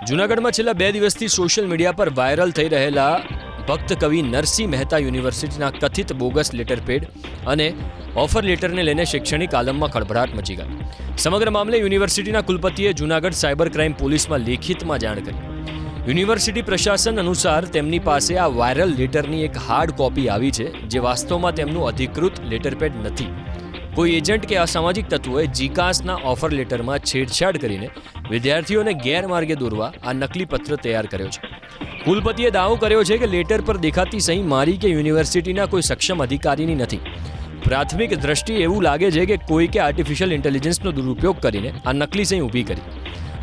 જૂનાગઢમાં છેલ્લા 2 દિવસથી સોશિયલ મીડિયા પર વાયરલ થઈ રહેલા ભક્ત કવિ નરસિંહ મહેતા યુનિવર્સિટીના કથિત બોગસ લેટરપેડ અને ઓફર લેટરને લઈને શૈક્ષણિક આલમમાં ખળભળાટ મચી ગઈ. સમગ્ર મામલે યુનિવર્સિટીના કુલપતિએ જૂનાગઢ સાયબર ક્રાઇમ પોલીસમાં લેખિતમાં જાણ કરી. યુનિવર્સિટી પ્રશાસન અનુસાર તેમની પાસે આ વાયરલ લેટરની એક હાર્ડ કોપી આવી છે, જે વાસ્તવમાં તેમનું અધિકૃત લેટરપેડ નથી. કોઈ એજન્ટ કે અસામાજિક તત્વોએ જીકાસના ઓફર લેટરમાં છેડછાડ કરીને વિદ્યાર્થીઓને ગેરમાર્ગે દોરવા આ નકલી પત્ર તૈયાર કર્યો છે. કુલપતિએ દાવો કર્યો છે કે લેટર પર દેખાતી સહી મારી કે યુનિવર્સિટીના કોઈ સક્ષમ અધિકારીની નથી. પ્રાથમિક દ્રષ્ટિએ એવું લાગે છે કે કોઈકે આર્ટિફિશિયલ ઇન્ટેલિજન્સનો દુરુપયોગ કરીને આ નકલી સહી ઊભી કરી.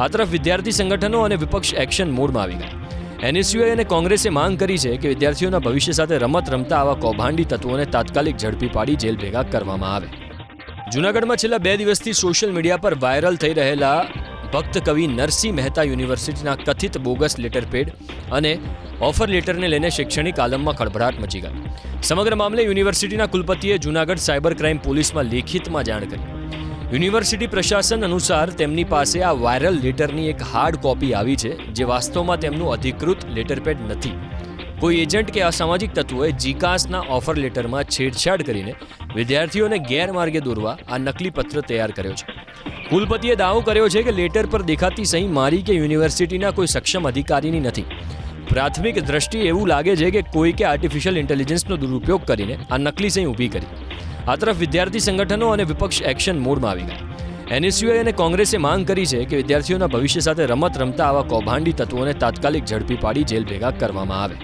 આ તરફ વિદ્યાર્થી સંગઠનો અને વિપક્ષ એક્શન મોડમાં આવી ગયા. એનએસયુએ અને કોંગ્રેસે માંગ કરી છે કે વિદ્યાર્થીઓના ભવિષ્ય સાથે રમત રમતા આવા કૌભાંડી તત્વોને તાત્કાલિક ઝડપી પાડી જેલ ભેગા કરવામાં આવે. જૂનાગઢમાં છેલ્લા 2 દિવસથી સોશિયલ મીડિયા પર વાયરલ થઈ રહેલા ભક્ત કવિ નરસિંહ મહેતા યુનિવર્સિટીના કથિત બોગસ લેટરપેડ અને ઓફર લેટરને લઈને શૈક્ષણિક આલમમાં ખળભળાટ મચી ગઈ. સમગ્ર મામલે યુનિવર્સિટીના કુલપતિએ જૂનાગઢ સાયબર ક્રાઇમ પોલીસમાં લેખિતમાં જાણ કરી. યુનિવર્સિટી પ્રશાસન અનુસાર તેમની પાસે આ વાયરલ લેટરની એક હાર્ડ કોપી આવી છે, જે વાસ્તવમાં તેમનું અધિકૃત લેટરપેડ નથી. કોઈ એજન્ટ કે અસામાજિક તત્વોએ જીકાસના ઓફર લેટરમાં છેડછાડ કરીને વિદ્યાર્થીઓને ગેરમાર્ગે દોરવા આ નકલી પત્ર તૈયાર કર્યો છે. કુલપતિએ દાવો કર્યો છે કે લેટર પર દેખાતી સહી મારી કે યુનિવર્સિટીના કોઈ સક્ષમ અધિકારીની નથી. પ્રાથમિક દ્રષ્ટિએ એવું લાગે છે કે કોઈકે આર્ટિફિશિયલ ઇન્ટેલિજન્સનો દુરુપયોગ કરીને આ નકલી સહી ઊભી કરી. આ તરફ વિદ્યાર્થી સંગઠનો અને વિપક્ષ એક્શન મોડમાં આવી ગયા. એનએસયુએ અને કોંગ્રેસે માંગ કરી છે કે વિદ્યાર્થીઓના ભવિષ્ય સાથે રમત રમતા આવા કૌભાંડી તત્વોને તાત્કાલિક ઝડપી પાડી જેલ ભેગા કરવામાં આવે.